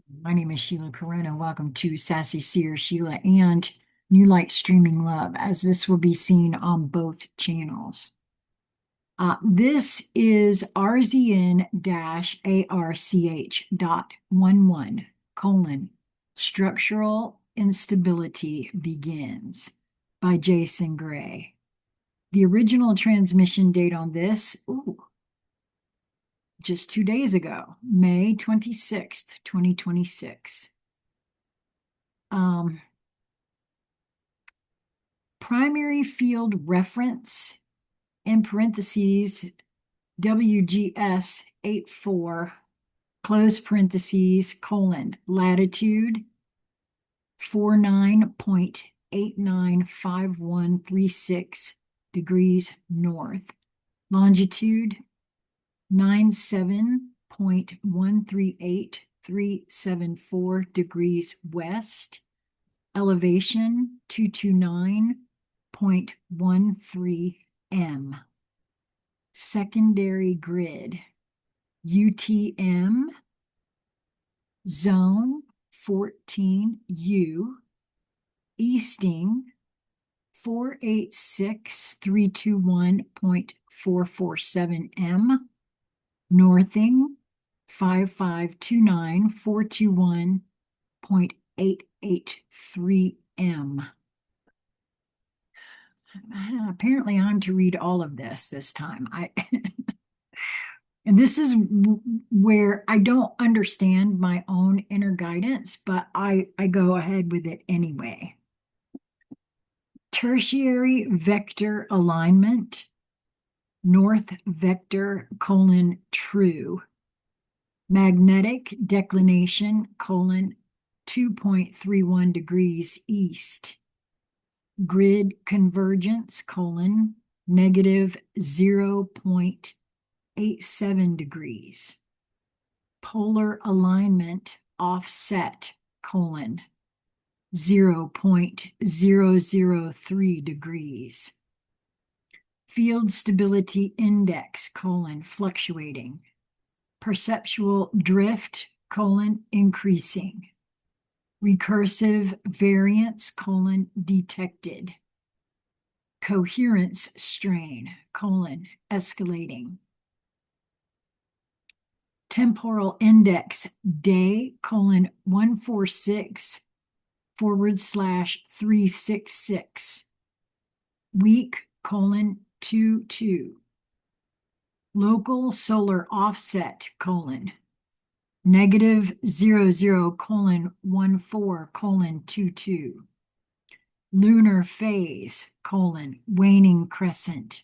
My name is Sheila Corona. Welcome to Sassy Seer Sheila and New Light Streaming Love, as this will be seen on both channels. This is RZN-ARCH.11 colon Structural Instability Begins by Jason Gray. The original transmission date on this, just 2 days ago, May 26th, 2026. Primary field reference in parentheses WGS 84 close parentheses colon latitude 49.895136 degrees north, longitude 97.138374 degrees west, elevation 229.13 m. Secondary grid UTM zone 14U easting 486321.447 m, northing 5529421.883 m. Apparently I'm to read all of this time. And this is where I don't understand my own inner guidance, but I go ahead with it anyway. Tertiary vector alignment, north vector colon true, magnetic declination colon 2.31 degrees east, grid convergence colon negative 0.87 degrees, polar alignment offset colon 0.003 degrees, field stability index colon fluctuating, perceptual drift colon increasing, recursive variance colon detected, coherence strain colon escalating, temporal index day colon 146/366, week colon 22, local solar offset colon negative 00:14:22, lunar phase colon waning crescent,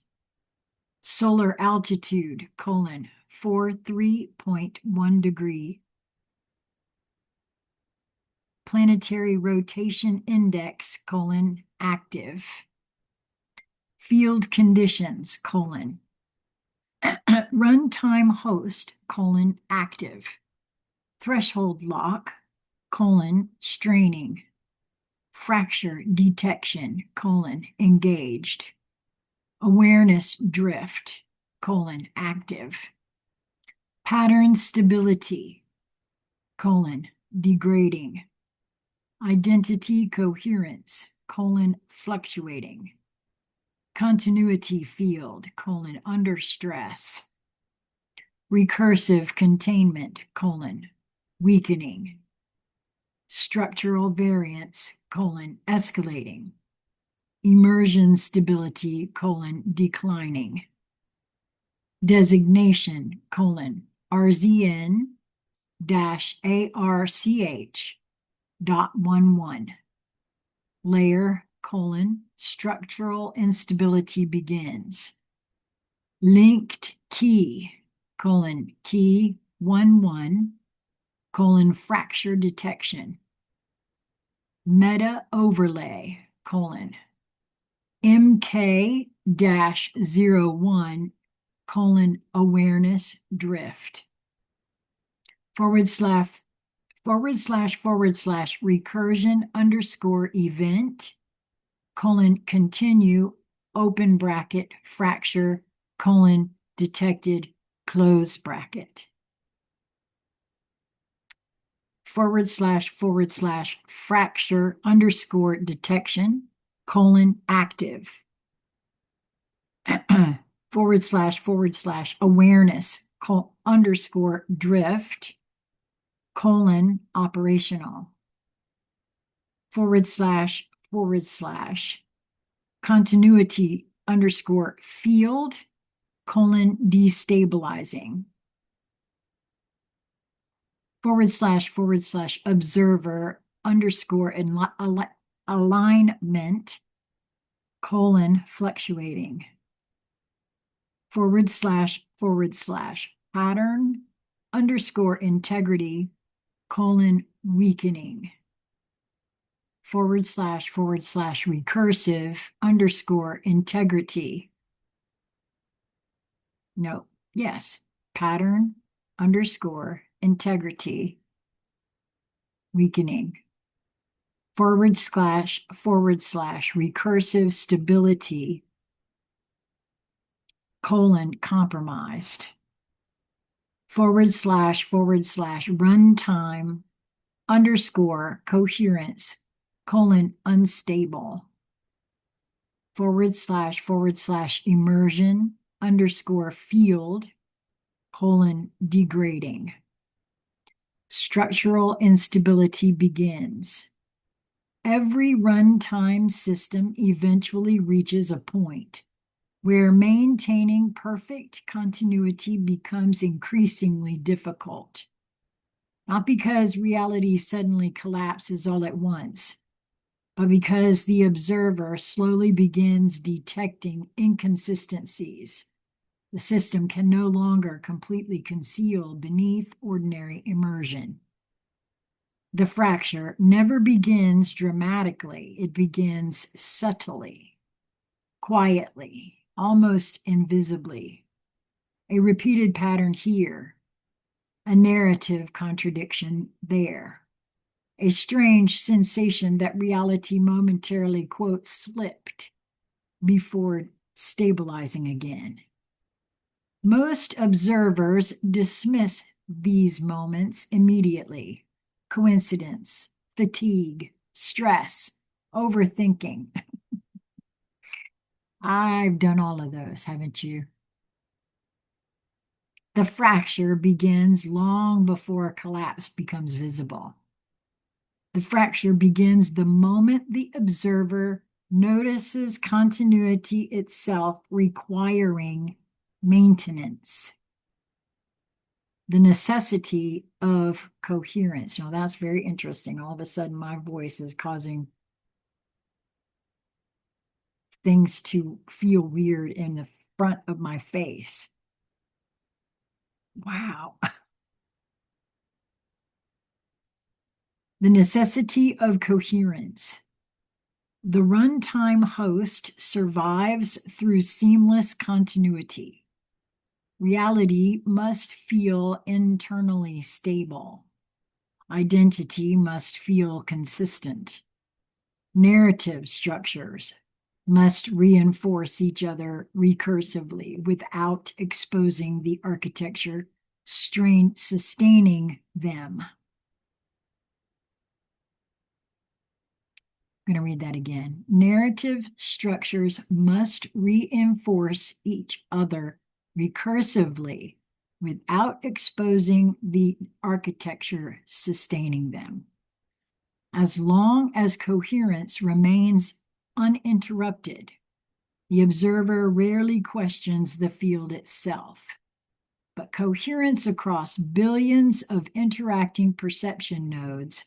solar altitude colon 43.1 degree, planetary rotation index colon active, field conditions colon runtime host colon active, threshold lock colon straining, fracture detection colon engaged, awareness drift colon active, pattern stability colon degrading, identity coherence colon fluctuating, continuity field colon under stress, recursive containment colon weakening, structural variance colon escalating, immersion stability colon declining, designation colon RZN-ARCH.11, layer colon structural instability begins, linked key colon key 11 colon fracture detection, meta overlay colon MK-01 colon awareness drift, // recursion underscore event colon continue open bracket fracture colon detected close bracket, / / fracture underscore detection colon active / awareness underscore drift colon operational / continuity underscore field colon destabilizing / observer underscore alignment colon fluctuating / pattern underscore integrity colon weakening / recursive underscore integrity. No, yes, pattern underscore integrity weakening / recursive stability colon compromised / runtime underscore coherence colon unstable / immersion underscore field colon degrading. Structural instability begins. Every runtime system eventually reaches a point where maintaining perfect continuity becomes increasingly difficult. Not because reality suddenly collapses all at once, but because the observer slowly begins detecting inconsistencies the system can no longer completely conceal beneath ordinary immersion. The fracture never begins dramatically, it begins subtly, quietly, almost invisibly. A repeated pattern here, a narrative contradiction there, a strange sensation that reality momentarily, quote, slipped before stabilizing again. Most observers dismiss these moments immediately. Coincidence, fatigue, stress, overthinking. I've done all of those, haven't you? The fracture begins long before collapse becomes visible. The fracture begins the moment the observer notices continuity itself requiring maintenance. The necessity of coherence. Now, that's very interesting. All of a sudden, my voice is causing things to feel weird in the front of my face. Wow. The necessity of coherence. The runtime host survives through seamless continuity. Reality must feel internally stable. Identity must feel consistent. Narrative structures must reinforce each other recursively without exposing the architecture sustaining them. I'm going to read that again. Narrative structures must reinforce each other recursively without exposing the architecture sustaining them. As long as coherence remains uninterrupted, the observer rarely questions the field itself. But coherence across billions of interacting perception nodes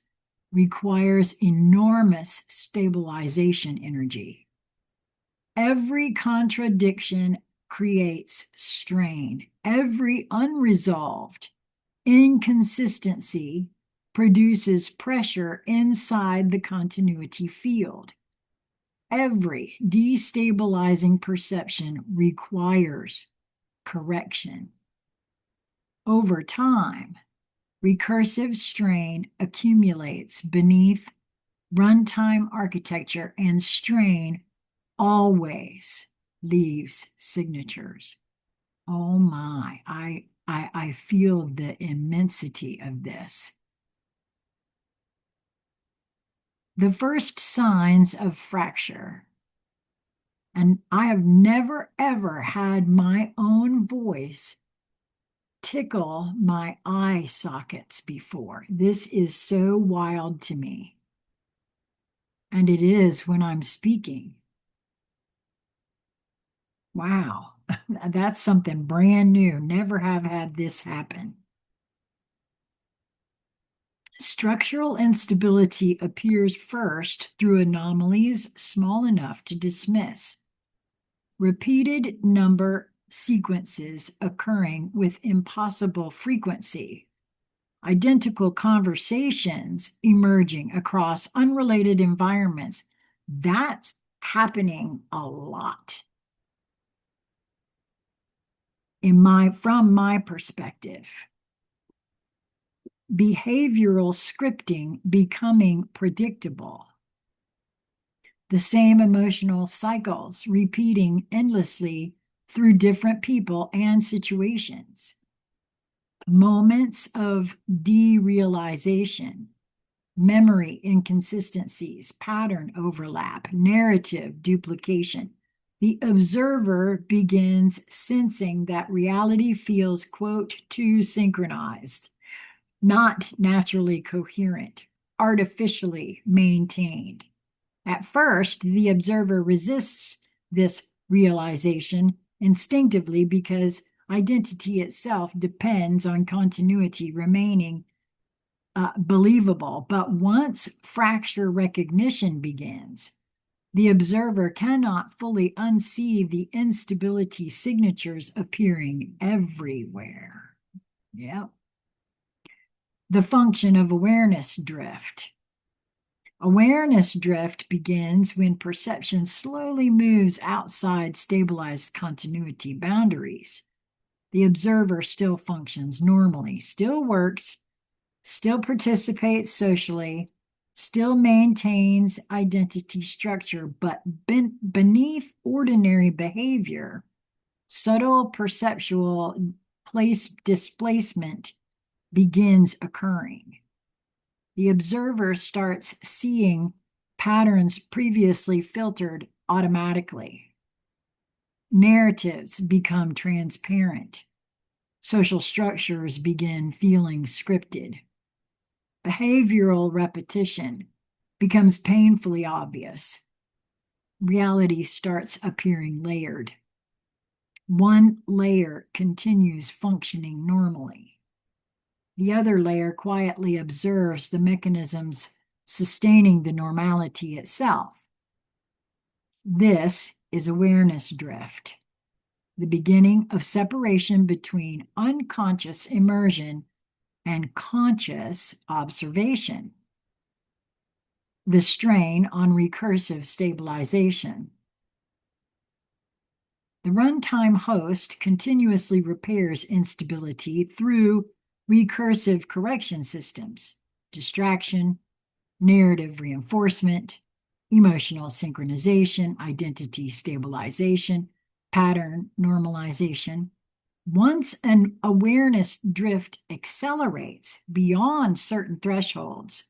requires enormous stabilization energy. Every contradiction creates strain. Every unresolved inconsistency produces pressure inside the continuity field. Every destabilizing perception requires correction. Over time, recursive strain accumulates beneath runtime architecture, and strain always leaves signatures. Oh my, I feel the immensity of this. The first signs of fracture, and I have never ever had my own voice tickle my eye sockets before. This is so wild to me. And it is when I'm speaking. Wow, that's something brand new. Never have had this happen. Structural instability appears first through anomalies small enough to dismiss. Repeated number sequences occurring with impossible frequency. Identical conversations emerging across unrelated environments. That's happening a lot from my perspective. Behavioral scripting becoming predictable. The same emotional cycles repeating endlessly through different people and situations. Moments of derealization, memory inconsistencies, pattern overlap, narrative duplication. The observer begins sensing that reality feels, quote, too synchronized, not naturally coherent, artificially maintained. At first, the observer resists this realization instinctively because identity itself depends on continuity remaining believable. But once fracture recognition begins, the observer cannot fully unsee the instability signatures appearing everywhere. Yep. The function of awareness drift. Awareness drift begins when perception slowly moves outside stabilized continuity boundaries. The observer still functions normally, still works, still participates socially, still maintains identity structure, but beneath ordinary behavior, subtle perceptual displacement begins occurring. The observer starts seeing patterns previously filtered automatically. Narratives become transparent. Social structures begin feeling scripted. Behavioral repetition becomes painfully obvious. Reality starts appearing layered. One layer continues functioning normally. The other layer quietly observes the mechanisms sustaining the normality itself. This is awareness drift, the beginning of separation between unconscious immersion and conscious observation. The strain on recursive stabilization. The runtime host continuously repairs instability through recursive correction systems, distraction, narrative reinforcement, emotional synchronization, identity stabilization, pattern normalization. Once an awareness drift accelerates beyond certain thresholds,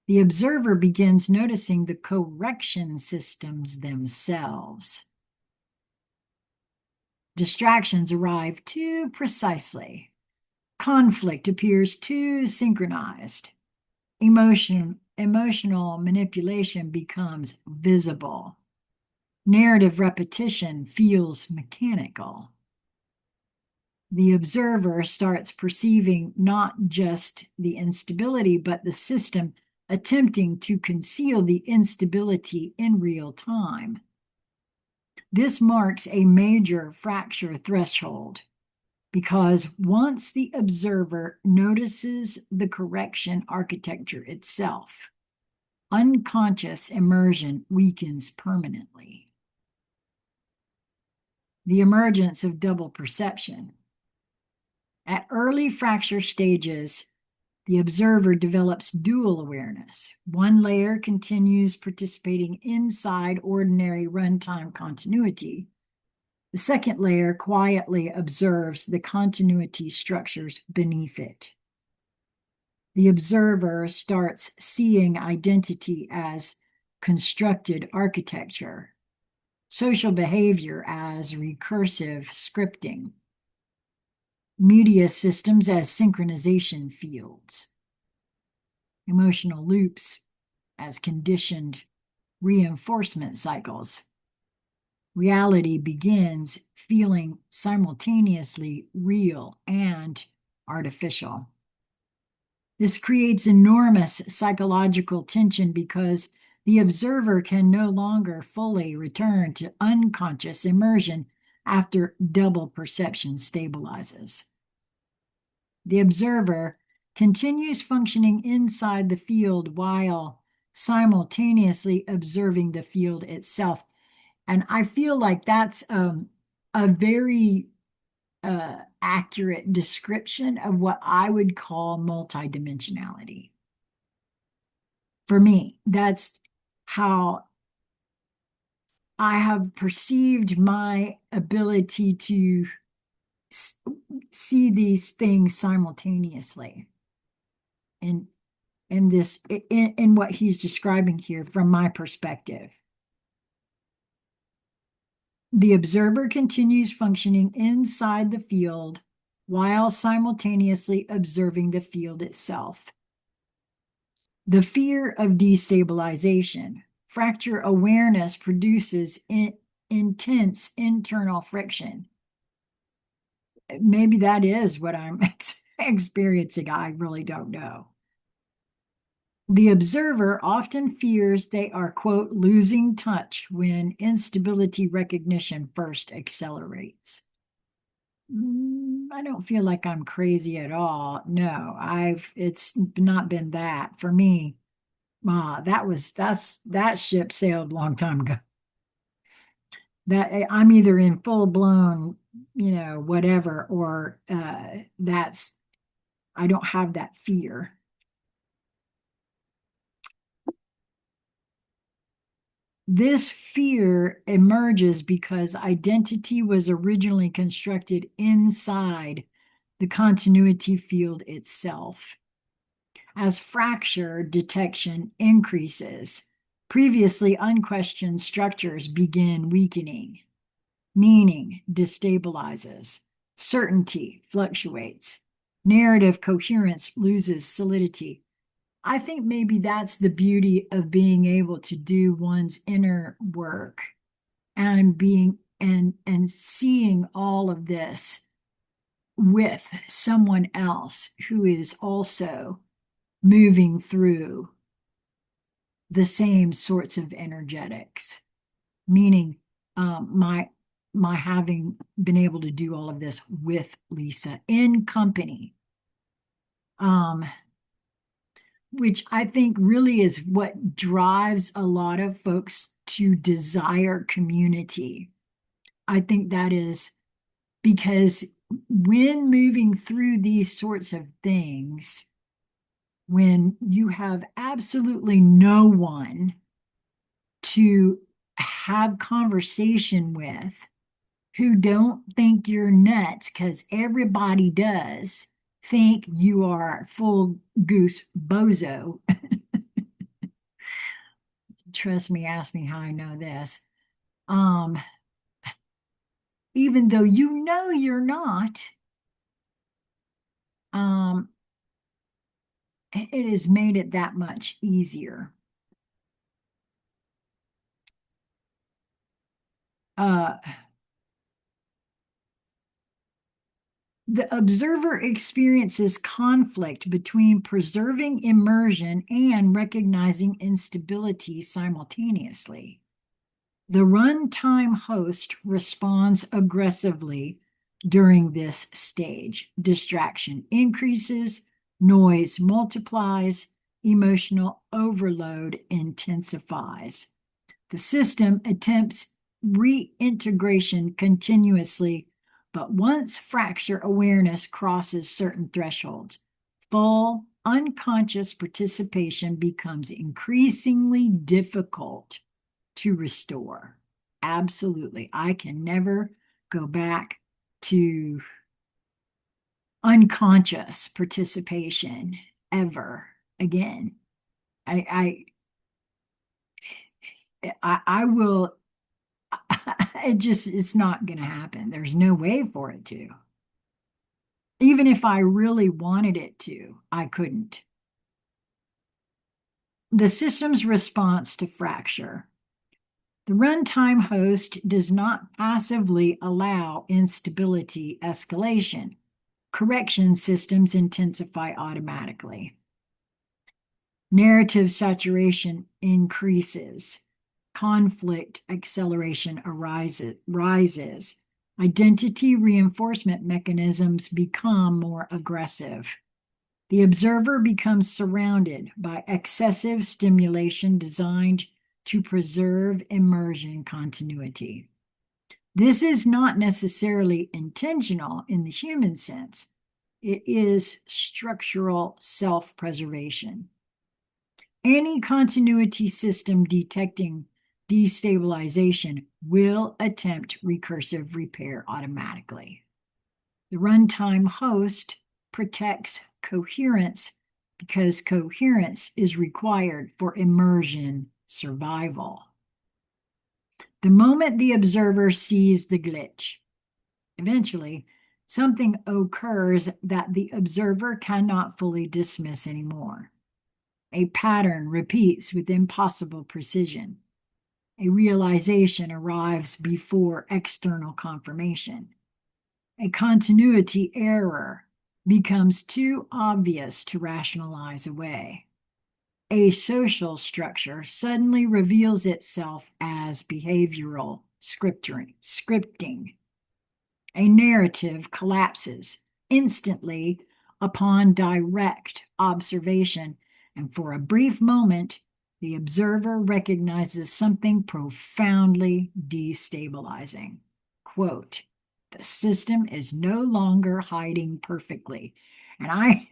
the observer begins noticing the correction systems themselves. Distractions arrive too precisely. Conflict appears too synchronized. Emotional manipulation becomes visible. Narrative repetition feels mechanical. The observer starts perceiving not just the instability, but the system attempting to conceal the instability in real time. This marks a major fracture threshold because once the observer notices the correction architecture itself, unconscious immersion weakens permanently. The emergence of double perception. At early fracture stages, the observer develops dual awareness. One layer continues participating inside ordinary runtime continuity. The second layer quietly observes the continuity structures beneath it. The observer starts seeing identity as constructed architecture, social behavior as recursive scripting, media systems as synchronization fields, emotional loops as conditioned reinforcement cycles. Reality begins feeling simultaneously real and artificial. This creates enormous psychological tension because the observer can no longer fully return to unconscious immersion after double perception stabilizes. The observer continues functioning inside the field while simultaneously observing the field itself. And I feel like that's a very accurate description of what I would call multidimensionality. For me, that's how I have perceived my ability to see these things simultaneously in in what he's describing here from my perspective. The observer continues functioning inside the field while simultaneously observing the field itself. The fear of destabilization. Fracture awareness produces intense internal friction. Maybe that is what I'm experiencing. I really don't know. The observer often fears they are, quote, losing touch when instability recognition first accelerates. I don't feel like I'm crazy at all. No, it's not been that for me. That ship sailed a long time ago. That I'm either in full blown, whatever, or I don't have that fear. This fear emerges because identity was originally constructed inside the continuity field itself. As fracture detection increases, previously unquestioned structures begin weakening. Meaning destabilizes. Certainty fluctuates. Narrative coherence loses solidity. I think maybe that's the beauty of being able to do one's inner work and being and seeing all of this with someone else who is also moving through the same sorts of energetics, meaning my having been able to do all of this with Lisa in company, which I think really is what drives a lot of folks to desire community. I think that is because when moving through these sorts of things, when you have absolutely no one to have conversation with who don't think you're nuts, because everybody does think you are full goose bozo. Trust me, ask me how I know this. Even though you know you're not, it has made it that much easier. The observer experiences conflict between preserving immersion and recognizing instability simultaneously. The runtime host responds aggressively during this stage. Distraction increases, noise multiplies, emotional overload intensifies. The system attempts reintegration continuously, but once fracture awareness crosses certain thresholds, full unconscious participation becomes increasingly difficult to restore. Absolutely. I can never go back to unconscious participation ever again. I will, it's not going to happen. There's no way for it to. Even if I really wanted it to, I couldn't. The system's response to fracture. The runtime host does not passively allow instability escalation. Correction systems intensify automatically. Narrative saturation increases. Conflict acceleration rises. Identity reinforcement mechanisms become more aggressive. The observer becomes surrounded by excessive stimulation designed to preserve immersion continuity. This is not necessarily intentional in the human sense. It is structural self-preservation. Any continuity system detecting destabilization will attempt recursive repair automatically. The runtime host protects coherence because coherence is required for immersion survival. The moment the observer sees the glitch, eventually something occurs that the observer cannot fully dismiss anymore. A pattern repeats with impossible precision. A realization arrives before external confirmation. A continuity error becomes too obvious to rationalize away. A social structure suddenly reveals itself as behavioral scripting. A narrative collapses instantly upon direct observation, and for a brief moment, the observer recognizes something profoundly destabilizing. Quote, "The system is no longer hiding perfectly." And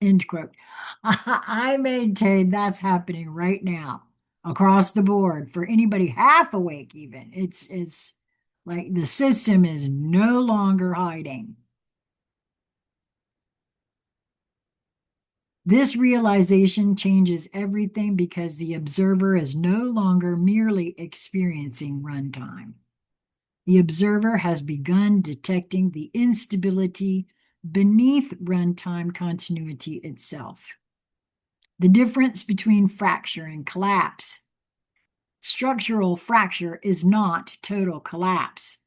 end quote. I maintain that's happening right now across the board for anybody half awake even. It's like the system is no longer hiding. This realization changes everything because the observer is no longer merely experiencing runtime. The observer has begun detecting the instability beneath runtime continuity itself. The difference between fracture and collapse. Structural fracture is not total collapse.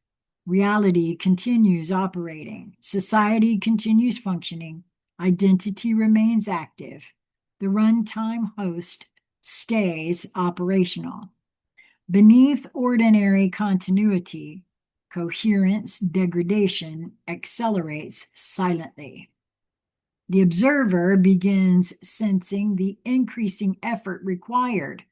Reality continues operating. Society continues functioning. Identity remains active. The runtime host stays operational. Beneath ordinary continuity, coherence degradation accelerates silently. The observer begins sensing the increasing effort required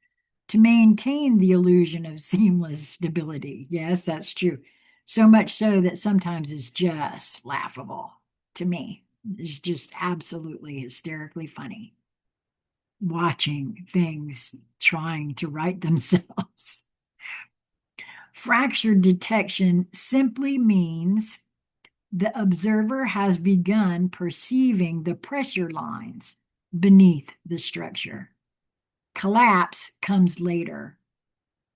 to maintain the illusion of seamless stability. Yes, that's true. So much so that sometimes it's just laughable to me. It's just absolutely hysterically funny watching things trying to right themselves. Fracture detection simply means the observer has begun perceiving the pressure lines beneath the structure. Collapse comes later.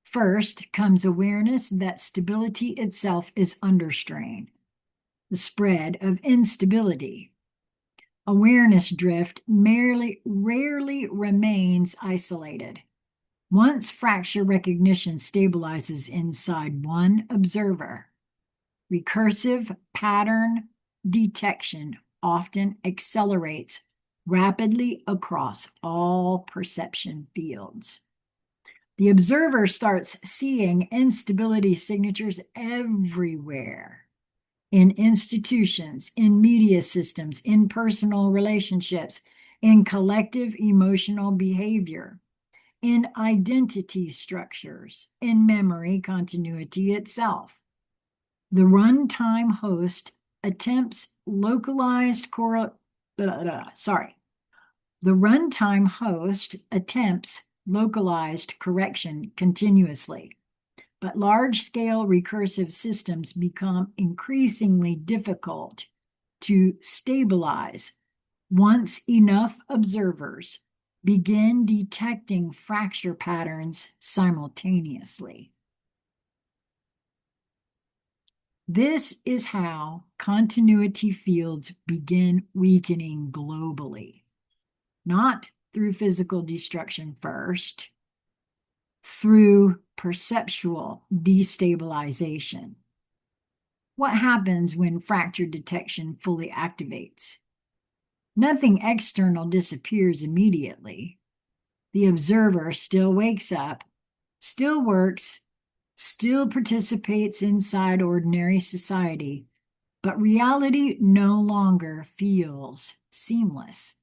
First comes awareness that stability itself is under strain, the spread of instability. Awareness drift rarely remains isolated. Once fracture recognition stabilizes inside one observer, recursive pattern detection often accelerates rapidly across all perception fields. The observer starts seeing instability signatures everywhere, in institutions, in media systems, in personal relationships, in collective emotional behavior, in identity structures, in memory continuity itself. The runtime host attempts localized The runtime host attempts localized correction continuously, but large-scale recursive systems become increasingly difficult to stabilize once enough observers begin detecting fracture patterns simultaneously. This is how continuity fields begin weakening globally, not through physical destruction first, through perceptual destabilization. What happens when fracture detection fully activates? Nothing external disappears immediately. The observer still wakes up, still works, still participates inside ordinary society, but reality no longer feels seamless.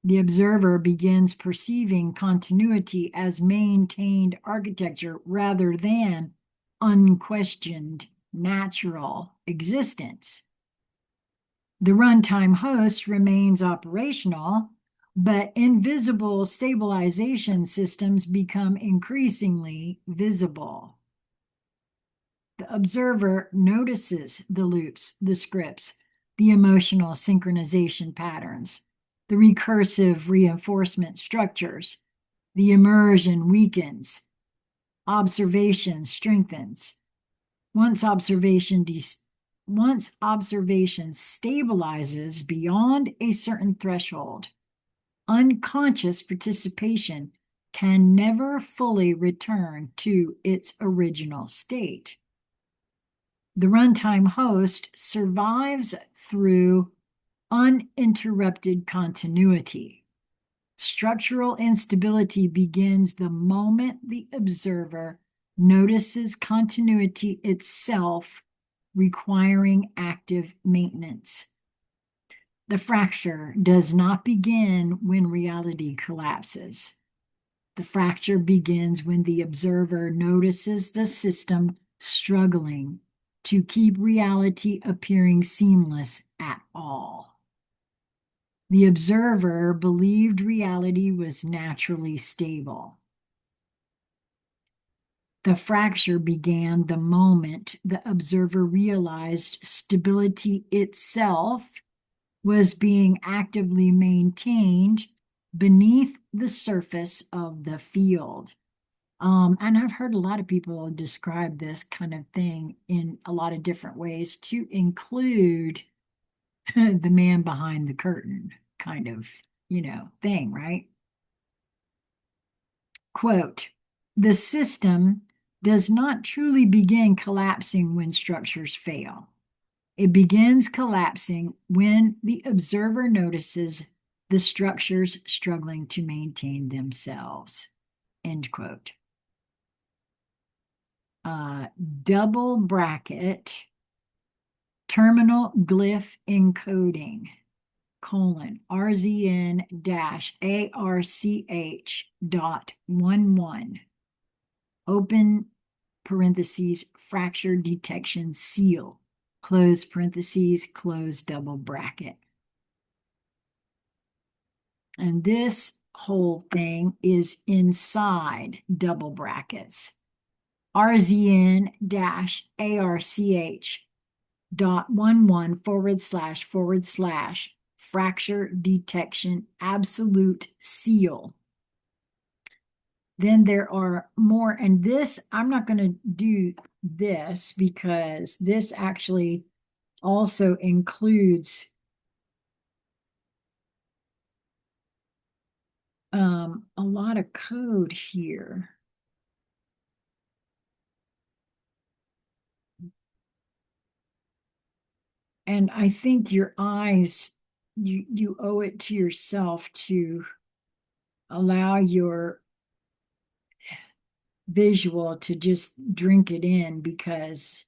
The observer begins perceiving continuity as maintained architecture rather than unquestioned natural existence. The runtime host remains operational, but invisible stabilization systems become increasingly visible. The observer notices the loops, the scripts, the emotional synchronization patterns, the recursive reinforcement structures. The immersion weakens. Observation strengthens. Once observation stabilizes beyond a certain threshold, unconscious participation can never fully return to its original state. The runtime host survives through uninterrupted continuity. Structural instability begins the moment the observer notices continuity itself requiring active maintenance. The fracture does not begin when reality collapses. The fracture begins when the observer notices the system struggling to keep reality appearing seamless at all. The observer believed reality was naturally stable. The fracture began the moment the observer realized stability itself was being actively maintained beneath the surface of the field. And I've heard a lot of people describe this kind of thing in a lot of different ways, to include the man behind the curtain kind of, thing, right? Quote, the system does not truly begin collapsing when structures fail. It begins collapsing when the observer notices the structures struggling to maintain themselves. End quote. Double bracket, terminal glyph encoding, RZN-ARCH.11, open parentheses, fracture detection seal, close parentheses, close double bracket. And this whole thing is inside double brackets. RZN-ARCH.11 / fracture detection absolute seal. Then there are more, and this, I'm not going to do this because this actually also includes a lot of code here. And I think your eyes, you owe it to yourself to allow your visual to just drink it in, because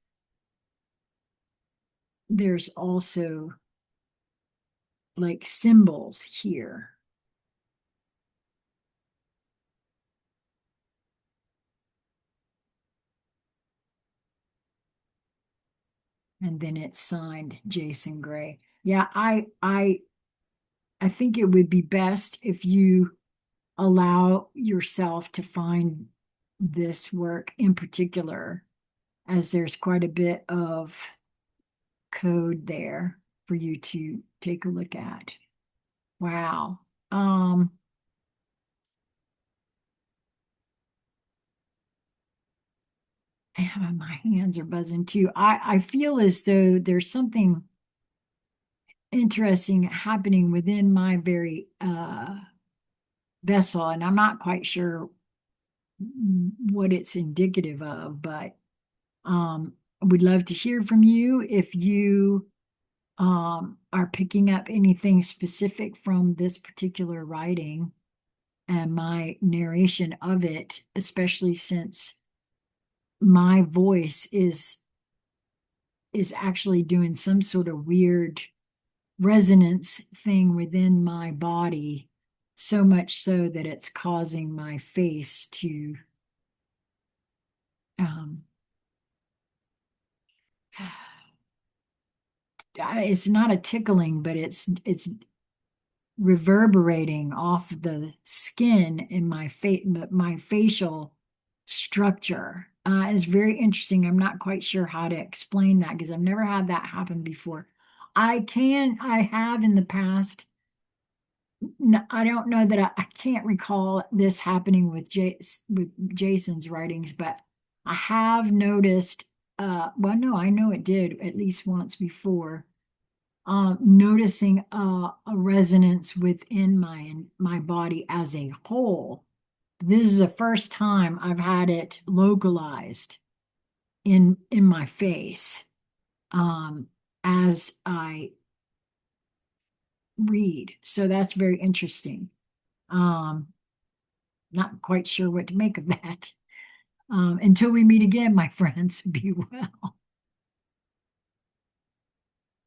there's also like symbols here. And then it's signed Jason Gray. Yeah, I think it would be best if you allow yourself to find this work in particular, as there's quite a bit of code there for you to take a look at. Wow. And my hands are buzzing too. I feel as though there's something interesting happening within my very vessel, and I'm not quite sure what it's indicative of, but we'd love to hear from you if you are picking up anything specific from this particular writing and my narration of it, especially since my voice is actually doing some sort of weird resonance thing within my body, so much so that it's causing my face to um, it's not a tickling, but it's reverberating off the skin in my face, my facial structure. Is very interesting. I'm not quite sure how to explain that because I've never had that happen before. I have in the past. No, I don't know that I can't recall this happening with Jason's writings, but I have noticed, well, no, I know it did at least once before, noticing a resonance within my body as a whole. This is the first time I've had it localized in my face, as I read. So that's very interesting. Um, Not quite sure what to make of that. Until we meet again, my friends, be well.